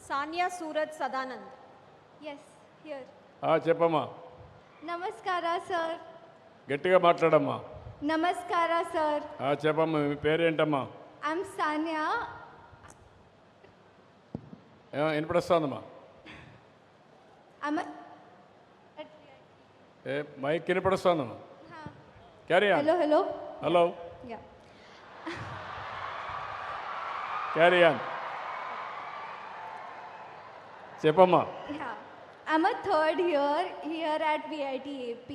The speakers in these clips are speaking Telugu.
Sanya Suraj Sadanand. Yes, here. చెప్పమ్మా. Namaskara, sir. గట్టిగా మాట్లాడమ్మా. Namaskara, sir. చెప్పమ్మా, మీ పేరేంటమ్మా? I'm Sanya. వినపడుస్తుందమ్మా? I'm a... మైక్ వినపడుస్తుందమ్మా? Carry on. Hello, hello. Hello, Yeah. Carry on. చెప్పమ్మా. Yeah. I'm a third year here at VIT AP.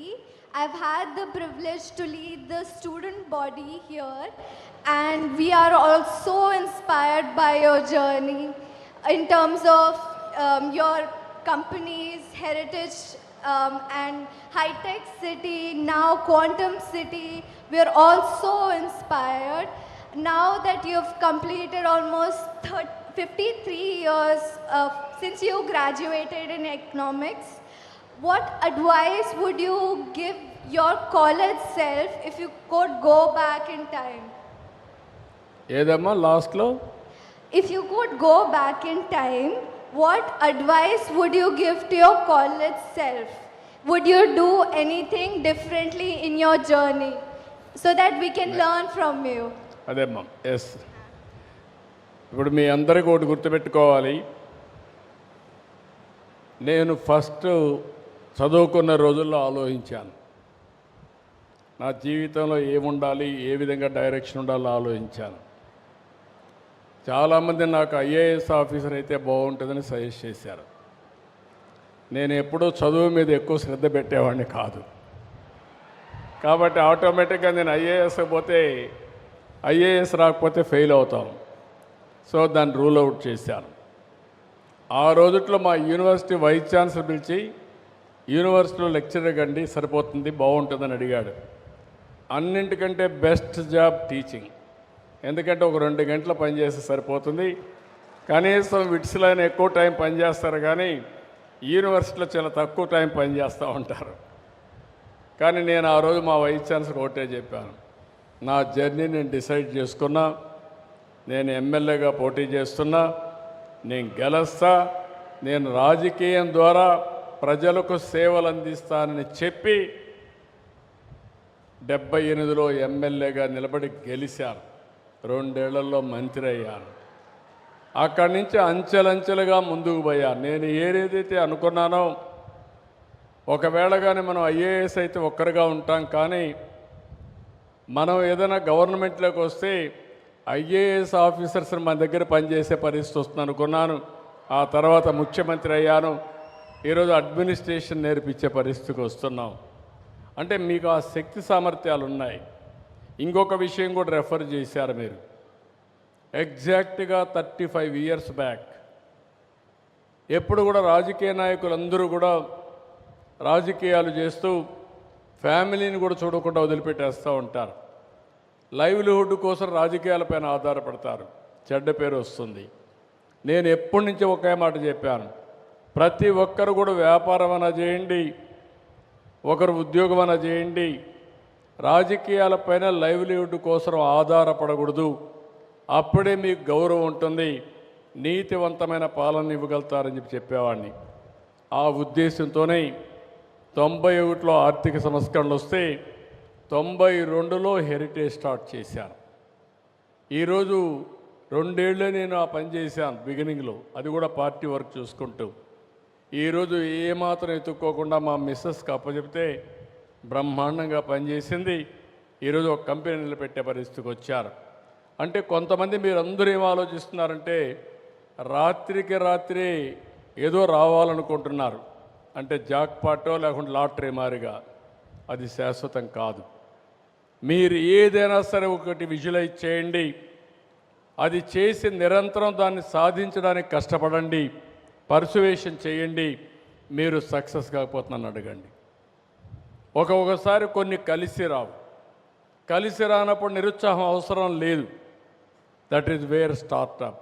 I've had the privilege to lead the student body here, and we are also inspired by your journey in terms of your company's heritage and high-tech city, now quantum city. We are also inspired now that you've completed almost 53 years since you graduated in economics. What advice would you give your college self if you could go back in time? ఏదమ్మా లాస్ట్లో? If you could go back in time, what advice would you give to your college self? Would you do anything differently in your journey so that we can learn from you? అదేమ్మా, ఎస్. ఇప్పుడు మీ అందరికీ ఒకటి గుర్తుపెట్టుకోవాలి. నేను ఫస్ట్ చదువుకున్న రోజుల్లో ఆలోచించాను, నా జీవితంలో ఏముండాలి, ఏ విధంగా డైరెక్షన్ ఉండాలో ఆలోచించాను. చాలామంది నాకు ఐఏఎస్ ఆఫీసర్ అయితే బాగుంటుందని సజెస్ట్ చేశారు. నేను ఎప్పుడూ చదువు మీద ఎక్కువ శ్రద్ధ పెట్టేవాడిని కాదు. కాబట్టి ఆటోమేటిక్గా నేను ఐఏఎస్ పోతే ఐఏఎస్ రాకపోతే ఫెయిల్ అవుతాం. సో దాన్ని రూల్ అవుట్ చేశాను. ఆ రోజుట్లో మా యూనివర్సిటీ వైస్ ఛాన్సలర్ పిలిచి, యూనివర్సిటీలో లెక్చరర్ కండి సరిపోతుంది, బాగుంటుందని అడిగాడు. అన్నింటికంటే బెస్ట్ జాబ్ టీచింగ్. ఎందుకంటే ఒక 2 గంటలు పనిచేస్తే సరిపోతుంది, కనీసం విట్స్లో అయినా ఎక్కువ టైం పనిచేస్తారు, కానీ యూనివర్సిటీలో చాలా తక్కువ టైం పనిచేస్తూ ఉంటారు. కానీ నేను ఆ రోజు మా వైస్ ఛాన్సలర్ ఒకటే చెప్పాను, నా జర్నీ నేను డిసైడ్ చేసుకున్నా, నేను ఎమ్మెల్యేగా పోటీ చేస్తున్నా, నేను గెలుస్తా, నేను రాజకీయం ద్వారా ప్రజలకు సేవలు అందిస్తానని చెప్పి 78లో ఎమ్మెల్యేగా నిలబడి గెలిచాను. 2 ఏళ్లలో మంత్రి అయ్యాను. అక్కడి నుంచి అంచెలంచెలుగా ముందుకు పోయాను. నేను ఏదైతే అనుకున్నానో, ఒకవేళ కానీ మనం ఐఏఎస్ అయితే ఒక్కరిగా ఉంటాం, కానీ మనం ఏదైనా గవర్నమెంట్లోకి వస్తే ఐఏఎస్ ఆఫీసర్స్ మన దగ్గర పనిచేసే పరిస్థితి వస్తుంది అనుకున్నాను. ఆ తర్వాత ముఖ్యమంత్రి అయ్యాను. ఈరోజు అడ్మినిస్ట్రేషన్ నేర్పించే పరిస్థితికి వస్తున్నాం. అంటే మీకు ఆ శక్తి సామర్థ్యాలు ఉన్నాయి. ఇంకొక విషయం కూడా రెఫర్ చేశారు మీరు. ఎగ్జాక్ట్గా 35 ఇయర్స్ బ్యాక్ ఎప్పుడు కూడా రాజకీయ నాయకులందరూ కూడా రాజకీయాలు చేస్తూ ఫ్యామిలీని కూడా చూడకుండా వదిలిపెట్టేస్తూ ఉంటారు. లైవ్లీహుడ్ కోసం రాజకీయాలపైన ఆధారపడతారు, చెడ్డ పేరు వస్తుంది. నేను ఎప్పటి నుంచి ఒకే మాట చెప్పాను, ప్రతి ఒక్కరు కూడా వ్యాపారం అన్నా చేయండి, ఒకరు ఉద్యోగం అన్నా చేయండి, రాజకీయాలపైన లైవ్లీహుడ్ కోసం ఆధారపడకూడదు. అప్పుడే మీకు గౌరవం ఉంటుంది, నీతివంతమైన పాలన ఇవ్వగలుగుతారని చెప్పేవాడిని. ఆ ఉద్దేశంతోనే 91లో ఆర్థిక సంస్కరణలు వస్తే 92లో హెరిటేజ్ స్టార్ట్ చేశాను. ఈరోజు 2 ఏళ్ళే నేను ఆ పని చేశాను బిగినింగ్లో, అది కూడా పార్టీ వర్క్ చూసుకుంటూ. ఈరోజు ఏమాత్రం ఎత్తుక్కోకుండా మా మిస్సెస్కి అప్పచెప్తే బ్రహ్మాండంగా పనిచేసింది. ఈరోజు ఒక కంపెనీ నిలబెట్టే పరిస్థితికి వచ్చారు. అంటే కొంతమంది మీరందరూ ఏం ఆలోచిస్తున్నారంటే, రాత్రికి రాత్రి ఏదో రావాలనుకుంటున్నారు, అంటే జాక్పాటో లేకుంటే లాటరీ మారిగా. అది శాశ్వతం కాదు. మీరు ఏదైనా సరే ఒకటి విజువలైజ్ చేయండి, అది చేసి నిరంతరం దాన్ని సాధించడానికి కష్టపడండి, పర్సువేషన్ చేయండి. మీరు సక్సెస్ కాకపోతున్నాను అడగండి. ఒకసారి కొన్ని కలిసి రావు. కలిసి రానప్పుడు నిరుత్సాహం అవసరం లేదు. That is where startup.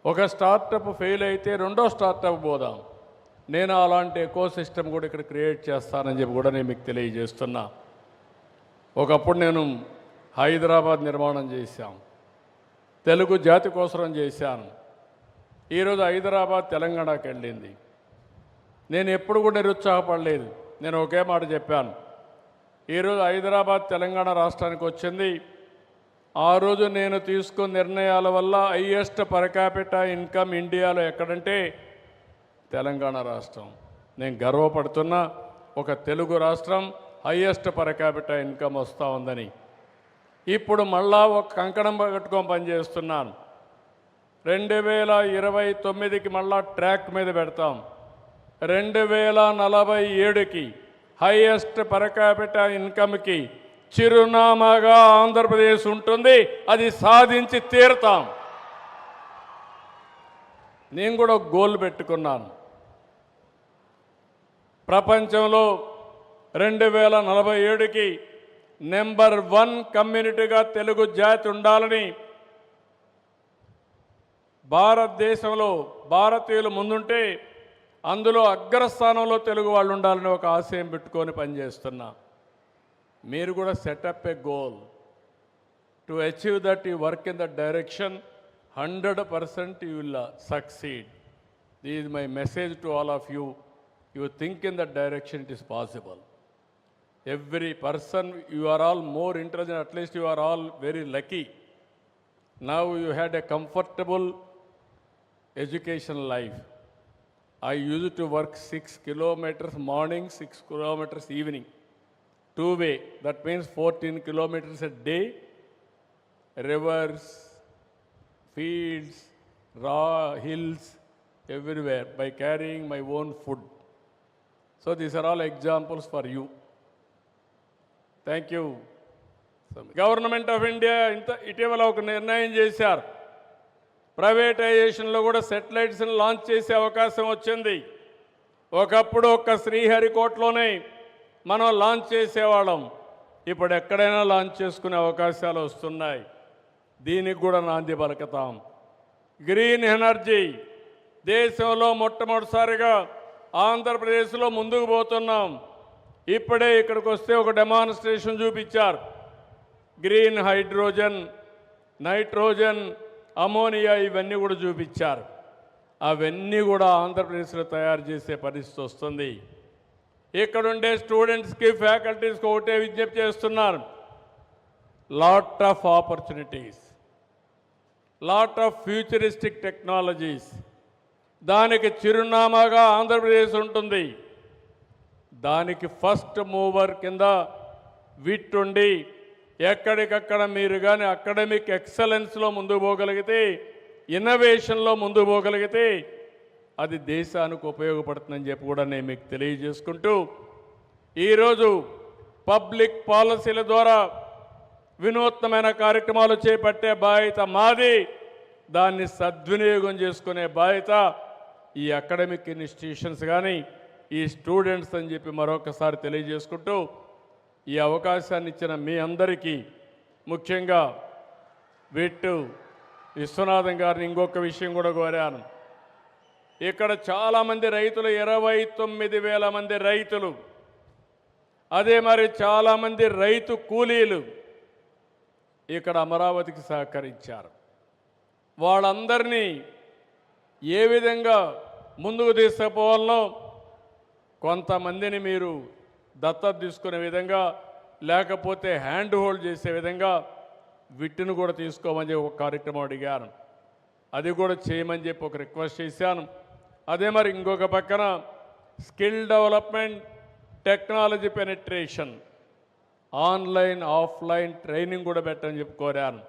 ఒక స్టార్టప్ ఫెయిల్ అయితే 2వ స్టార్టప్ పోదాం. నేను అలాంటి ఎకో సిస్టమ్ కూడా ఇక్కడ క్రియేట్ చేస్తానని చెప్పి కూడా నేను మీకు తెలియజేస్తున్నా. ఒకప్పుడు నేను హైదరాబాద్ నిర్మాణం చేశాం, తెలుగు జాతి కోసం చేశాను. ఈరోజు హైదరాబాద్ తెలంగాణకి వెళ్ళింది. నేను ఎప్పుడు కూడా నిరుత్సాహపడలేదు. నేను ఒకే మాట చెప్పాను, ఈరోజు హైదరాబాద్ తెలంగాణ రాష్ట్రానికి వచ్చింది. ఆ రోజు నేను తీసుకున్న నిర్ణయాల వల్ల హైయెస్ట్ పర్ క్యాపిటా ఇన్కమ్ ఇండియాలో ఎక్కడంటే తెలంగాణ రాష్ట్రం. నేను గర్వపడుతున్నా, ఒక తెలుగు రాష్ట్రం హైయెస్ట్ పర్ క్యాపిటా ఇన్కమ్ వస్తూ ఉందని. ఇప్పుడు మళ్ళా ఒక కంకణం కట్టుకొని పనిచేస్తున్నాను. 2029కి మళ్ళా ట్రాక్ మీద పెడతాం. 2047కి హైయెస్ట్ పర్ క్యాపిటా ఇన్కమ్కి చిరునామాగా ఆంధ్రప్రదేశ్ ఉంటుంది. అది సాధించి తీరుతాం. నేను కూడా ఒక గోల్ పెట్టుకున్నాను. ప్రపంచంలో 2047కి నెంబర్ 1 కమ్యూనిటీగా తెలుగు జాతి ఉండాలని, భారతదేశంలో భారతీయులు ముందుంటే అందులో అగ్రస్థానంలో తెలుగు వాళ్ళు ఉండాలని ఒక ఆశయం పెట్టుకొని పనిచేస్తున్నా. మీరు కూడా setup A goal to achieve that. You work in that direction. 100% you will succeed. This is my message to all of you. You think in that direction, it is possible. Every person, you are all more intelligent, at least you are all very lucky. Now you had a comfortable education life. I used to work 6 kilometers morning, 6 kilometers evening, two-way. That means 14 kilometers a day, rivers, fields, raw hills, everywhere, by carrying my own food. So these are all examples for you. Thank you. Government of India ఇటీవల ఒక నిర్ణయం చేశారు. ప్రైవేటైజేషన్లో కూడా సెటిలైట్స్ని లాంచ్ చేసే అవకాశం వచ్చింది. ఒకప్పుడు ఒక్క శ్రీహరికోటలోనే మనం లాంచ్ చేసేవాళ్ళం. ఇప్పుడు ఎక్కడైనా లాంచ్ చేసుకునే అవకాశాలు వస్తున్నాయి. దీనికి కూడా నాంది పలుకుతాం. గ్రీన్ ఎనర్జీ దేశంలో మొట్టమొదటిసారిగా ఆంధ్రప్రదేశ్లో ముందుకు పోతున్నాం. ఇప్పుడే ఇక్కడికి వస్తే ఒక డెమాన్స్ట్రేషన్ చూపించారు. గ్రీన్ హైడ్రోజన్, నైట్రోజన్, అమోనియా ఇవన్నీ కూడా చూపించారు. అవన్నీ కూడా ఆంధ్రప్రదేశ్లో తయారు చేసే పరిస్థితి వస్తుంది. ఇక్కడుండే స్టూడెంట్స్కి, ఫ్యాకల్టీస్కి ఒకటే విజ్ఞప్తి చేస్తున్నారు. Lot of opportunities, lot of futuristic technologies. దానికి చిరునామాగా ఆంధ్రప్రదేశ్ ఉంటుంది. దానికి ఫస్ట్ మూవర్ కింద విట్టుండి ఎక్కడికక్కడ మీరు కానీ అకాడమిక్ ఎక్సలెన్స్లో ముందుకు పోగలిగితే, ఇన్నోవేషన్లో ముందుకు పోగలిగితే అది దేశానికి ఉపయోగపడుతుందని చెప్పి కూడా నేను మీకు తెలియజేసుకుంటూ, ఈరోజు పబ్లిక్ పాలసీల ద్వారా వినూత్నమైన కార్యక్రమాలు చేపట్టే బాధ్యత మాది. దాన్ని సద్వినియోగం చేసుకునే బాధ్యత ఈ అకాడమిక్ ఇన్స్టిట్యూషన్స్ కానీ ఈ స్టూడెంట్స్ అని చెప్పి మరొకసారి తెలియజేసుకుంటూ, ఈ అవకాశాన్ని ఇచ్చిన మీ అందరికీ, ముఖ్యంగా విట్టు విశ్వనాథం గారిని ఇంకొక విషయం కూడా కోరాను. ఇక్కడ చాలామంది రైతులు, 29,000 మంది రైతులు, అదే మరి చాలామంది రైతు కూలీలు ఇక్కడ అమరావతికి సహకరించారు. వాళ్ళందరినీ ఏ విధంగా ముందుకు తీసుకుపోవాలనో, కొంతమందిని మీరు దత్తత తీసుకునే విధంగా, లేకపోతే హ్యాండ్ హోల్డ్ చేసే విధంగా విట్టును కూడా తీసుకోమని చెప్పి ఒక కార్యక్రమం అడిగాను. అది కూడా చేయమని చెప్పి ఒక రిక్వెస్ట్ చేశాను. అదే మరి ఇంకొక పక్కన skill development, technology penetration, online offline training కూడా పెట్టని చెప్పి కోరాను.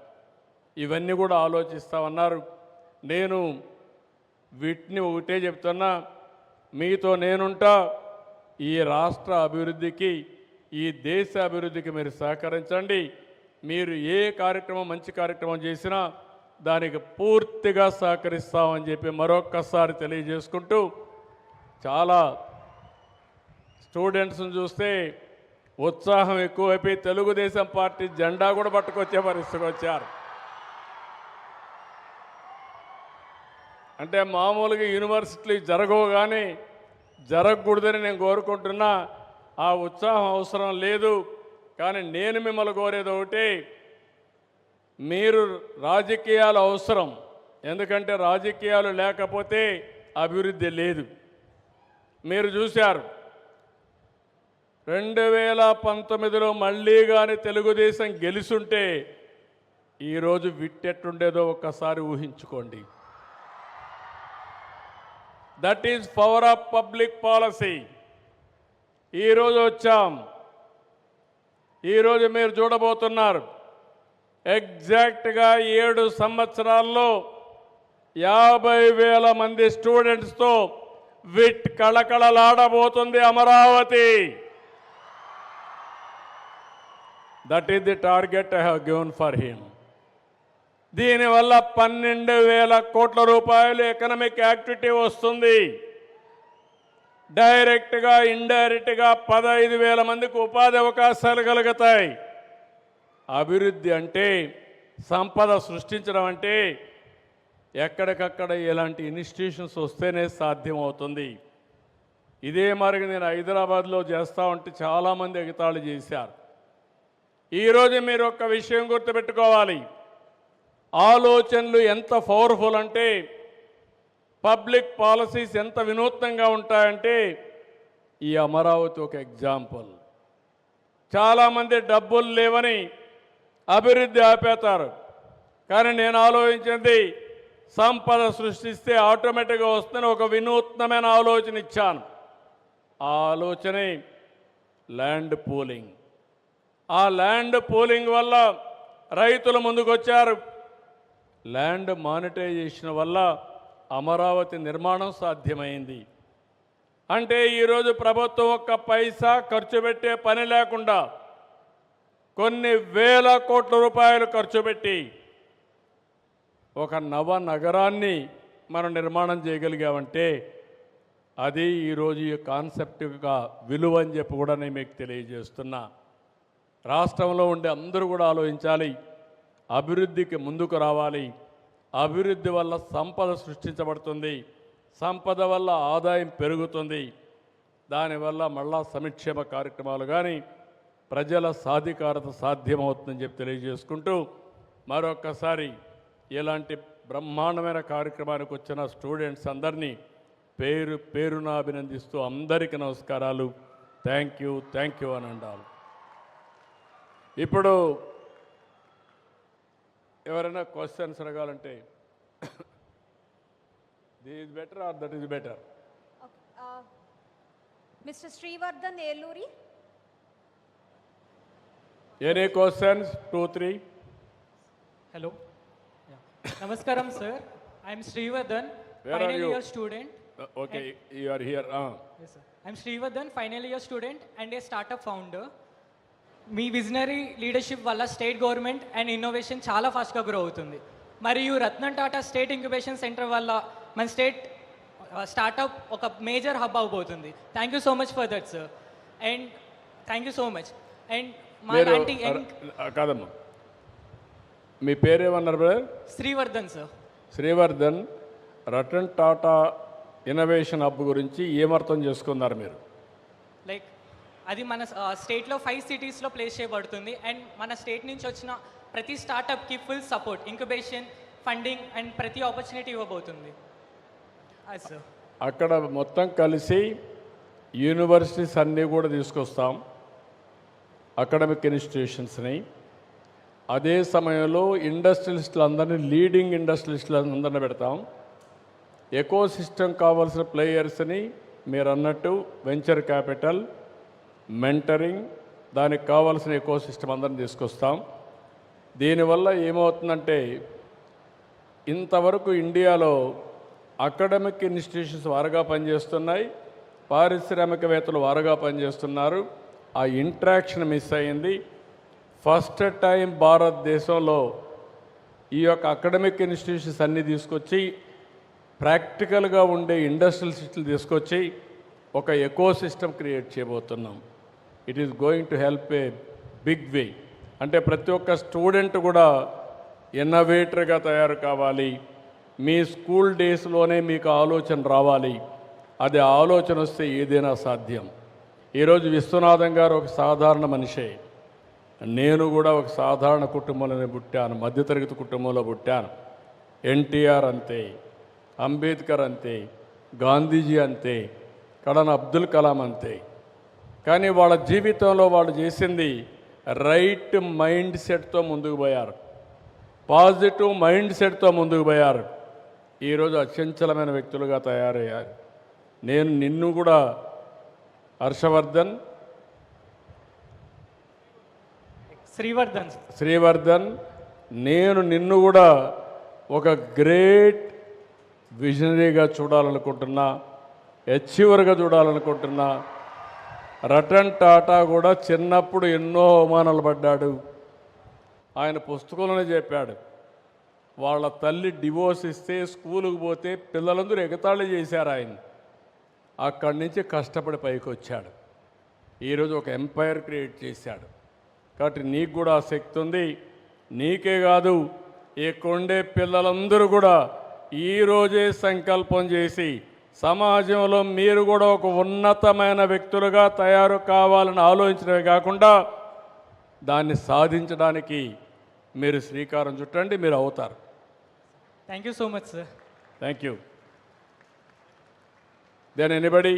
ఇవన్నీ కూడా ఆలోచిస్తామన్నారు. నేను వీటిని ఒకటే చెప్తున్నా, మీతో నేనుంటా. ఈ రాష్ట్ర అభివృద్ధికి, ఈ దేశ అభివృద్ధికి మీరు సహకరించండి. మీరు ఏ కార్యక్రమం, మంచి కార్యక్రమం చేసినా దానికి పూర్తిగా సహకరిస్తామని చెప్పి మరొక్కసారి తెలియజేసుకుంటూ, చాలా స్టూడెంట్స్ని చూస్తే ఉత్సాహం ఎక్కువైపోయి తెలుగుదేశం పార్టీ జెండా కూడా పట్టుకొచ్చే పరిస్థితికి వచ్చారు. అంటే మామూలుగా యూనివర్సిటీలు జరగవు, కానీ జరగకూడదని నేను కోరుకుంటున్నా. ఆ ఉత్సాహం అవసరం లేదు. కానీ నేను మిమ్మల్ని కోరేది ఒకటి, మీరు రాజకీయాలు అవసరం, ఎందుకంటే రాజకీయాలు లేకపోతే అభివృద్ధి లేదు. మీరు చూశారు 2019లో మళ్ళీ కానీ తెలుగుదేశం గెలుసుంటే ఈరోజు విట్టెట్టుండేదో ఒక్కసారి ఊహించుకోండి. That is power of public policy. ఈరోజు వచ్చాం, ఈరోజు మీరు చూడబోతున్నారు ఎగ్జాక్ట్గా 7 సంవత్సరాల్లో 50,000 మంది స్టూడెంట్స్తో విట్ కళకళలాడబోతుంది Amaravati. That is the target I have given for him. దీనివల్ల 12,000 కోట్ల రూపాయలు ఎకనామిక్ యాక్టివిటీ వస్తుంది. డైరెక్ట్గా ఇండైరెక్ట్గా 15,000 మందికి ఉపాధి అవకాశాలు కలుగుతాయి. అభివృద్ధి అంటే, సంపద సృష్టించడం అంటే ఎక్కడికక్కడ ఇలాంటి ఇన్స్టిట్యూషన్స్ వస్తేనే సాధ్యమవుతుంది. ఇదే మరి నేను హైదరాబాద్లో చేస్తూ ఉంటే చాలామంది ఎగతాళి చేశారు. ఈరోజు మీరు ఒక్క విషయం గుర్తుపెట్టుకోవాలి, ఆలోచనలు ఎంత పవర్ఫుల్ అంటే, పబ్లిక్ పాలసీస్ ఎంత వినూత్నంగా ఉంటాయంటే ఈ అమరావతి ఒక ఎగ్జాంపుల్. చాలామంది డబ్బులు లేవని అభివృద్ధి ఆపేతారు, కానీ నేను ఆలోచించింది సంపద సృష్టిస్తే ఆటోమేటిక్గా వస్తుందని ఒక వినూత్నమైన ఆలోచన ఇచ్చాను. ఆ ఆలోచనే ల్యాండ్ పూలింగ్. ఆ ల్యాండ్ పూలింగ్ వల్ల రైతులు ముందుకొచ్చారు. ల్యాండ్ మానిటైజేషన్ వల్ల అమరావతి నిర్మాణం సాధ్యమైంది. అంటే ఈరోజు ప్రభుత్వం ఒక్క పైసా ఖర్చు పెట్టే పని లేకుండా కొన్ని వేల కోట్ల రూపాయలు ఖర్చు పెట్టి ఒక నవ నగరాన్ని మనం నిర్మాణం చేయగలిగామంటే అది ఈరోజు ఈ కాన్సెప్ట్ యొక్క విలువ అని చెప్పి కూడా నేను మీకు తెలియజేస్తున్నా. రాష్ట్రంలో ఉండే అందరూ కూడా ఆలోచించాలి, అభివృద్ధికి ముందుకు రావాలి. అభివృద్ధి వల్ల సంపద సృష్టించబడుతుంది, సంపద వల్ల ఆదాయం పెరుగుతుంది, దానివల్ల మళ్ళా సంక్షేమ కార్యక్రమాలు కానీ ప్రజల సాధికారత సాధ్యమవుతుందని చెప్పి తెలియజేసుకుంటూ మరొక్కసారి ఇలాంటి బ్రహ్మాండమైన కార్యక్రమానికి వచ్చిన స్టూడెంట్స్ అందరినీ పేరు పేరున అభినందిస్తూ అందరికీ నమస్కారాలు. థ్యాంక్ యూ అని అండాలి. ఇప్పుడు ఎవరైనా క్వశ్చన్స్ అడగాలంటే this is better or that is better? Mr. Srivardan Eluri. Any questions? 2, 3. Hello. Yeah. Namaskaram, sir. I am Srivardan, Where are final you? year student. Okay, you are here. Yes, sir. I am Srivardan, final year student and a startup founder. మీ విజనరీ లీడర్షిప్ వల్ల స్టేట్ గవర్నమెంట్ అండ్ ఇన్నోవేషన్ చాలా ఫాస్ట్గా గ్రో అవుతుంది. మరియు Ratan Tata state incubation centre వల్ల మన స్టేట్ స్టార్టప్ ఒక మేజర్ హబ్ అవబోతుంది. Thank you so much for that, sir. And thank you so much. And మా లాంటి కాదమ్మా, మీ పేరేమన్నారు brother? Srivardhan, sir. Srivardhan, Ratan Tata innovation hub గురించి ఏమర్థం చేసుకున్నారు మీరు? లైక్ అది మన స్టేట్లో 5 సిటీస్లో ప్లేస్ చేయబడుతుంది. అండ్ మన స్టేట్ నుంచి వచ్చిన ప్రతి స్టార్టప్కి full support, incubation, funding and ప్రతి ఆపర్చునిటీ ఇవ్వబోతుంది. అది సార్. అక్కడ మొత్తం కలిసి యూనివర్సిటీస్ అన్నీ కూడా తీసుకొస్తాం, అకాడమిక్ ఇన్స్టిట్యూషన్స్ని. అదే సమయంలో ఇండస్ట్రియలిస్టులు అందరినీ, లీడింగ్ ఇండస్ట్రియలిస్టులు అందరినీ పెడతాం. ఎకో సిస్టమ్ కావాల్సిన ప్లేయర్స్ని మీరు అన్నట్టు వెంచర్ క్యాపిటల్, మెంటరింగ్, దానికి కావాల్సిన ఎకో సిస్టమ్ అందరిని తీసుకొస్తాం. దీనివల్ల ఏమవుతుందంటే ఇంతవరకు ఇండియాలో అకాడమిక్ ఇన్స్టిట్యూషన్స్ వారుగా పనిచేస్తున్నాయి, పారిశ్రామికవేత్తలు వారుగా పనిచేస్తున్నారు. ఆ ఇంట్రాక్షన్ మిస్ అయింది. ఫస్ట్ టైం భారతదేశంలో ఈ యొక్క అకాడమిక్ ఇన్స్టిట్యూషన్స్ అన్నీ తీసుకొచ్చి ప్రాక్టికల్గా ఉండే ఇండస్ట్రియలిస్టులు తీసుకొచ్చి ఒక ఎకో సిస్టమ్ క్రియేట్ చేయబోతున్నాం. It is going to help a big way. అంటే ప్రతి ఒక్క స్టూడెంట్ కూడా ఇన్నోవేటర్గా తయారు కావాలి. మీ స్కూల్ డేస్లోనే మీకు ఆలోచన రావాలి. అది ఆలోచన వస్తే ఏదైనా సాధ్యం. ఈరోజు విశ్వనాథం గారు ఒక సాధారణ మనిషే, నేను కూడా ఒక సాధారణ కుటుంబంలోనే పుట్టాను, మధ్యతరగతి కుటుంబంలో పుట్టాను. ఎన్టీఆర్ అంతే, అంబేద్కర్ అంతే, గాంధీజీ అంతే, కడన అబ్దుల్ కలాం అంతే. కానీ వాళ్ళ జీవితంలో వాళ్ళు చేసింది రైట్ మైండ్ సెట్తో ముందుకు పోయారు, పాజిటివ్ మైండ్ సెట్తో ముందుకు పోయారు. ఈరోజు అచంచలమైన వ్యక్తులుగా తయారయ్యారు. నేను నిన్ను కూడా హర్షవర్ధన్ శ్రీవర్ధన్ నేను నిన్ను కూడా ఒక గ్రేట్ విజనరీగా చూడాలనుకుంటున్నా, అచీవర్గా చూడాలనుకుంటున్నా. రతన్ టాటా కూడా చిన్నప్పుడు ఎన్నో అవమానాలు పడ్డాడు. ఆయన పుస్తకంలోనే చెప్పాడు, వాళ్ళ తల్లి డివోర్స్ ఇస్తే స్కూలుకు పోతే పిల్లలందరూ ఎగతాళి చేశారు ఆయన. అక్కడి నుంచి కష్టపడి పైకి వచ్చాడు. ఈరోజు ఒక ఎంపైర్ క్రియేట్ చేశాడు. కాబట్టి నీకు కూడా ఆ శక్తి ఉంది. నీకే కాదు, ఇక్కడుండే పిల్లలందరూ కూడా ఈరోజే సంకల్పం చేసి సమాజంలో మీరు కూడా ఒక ఉన్నతమైన వ్యక్తులుగా తయారు కావాలని ఆలోచించడమే కాకుండా దాన్ని సాధించడానికి మీరు శ్రీకారం చుట్టండి, మీరు అవుతారు. Thank you so much sir. Thank you. Then anybody?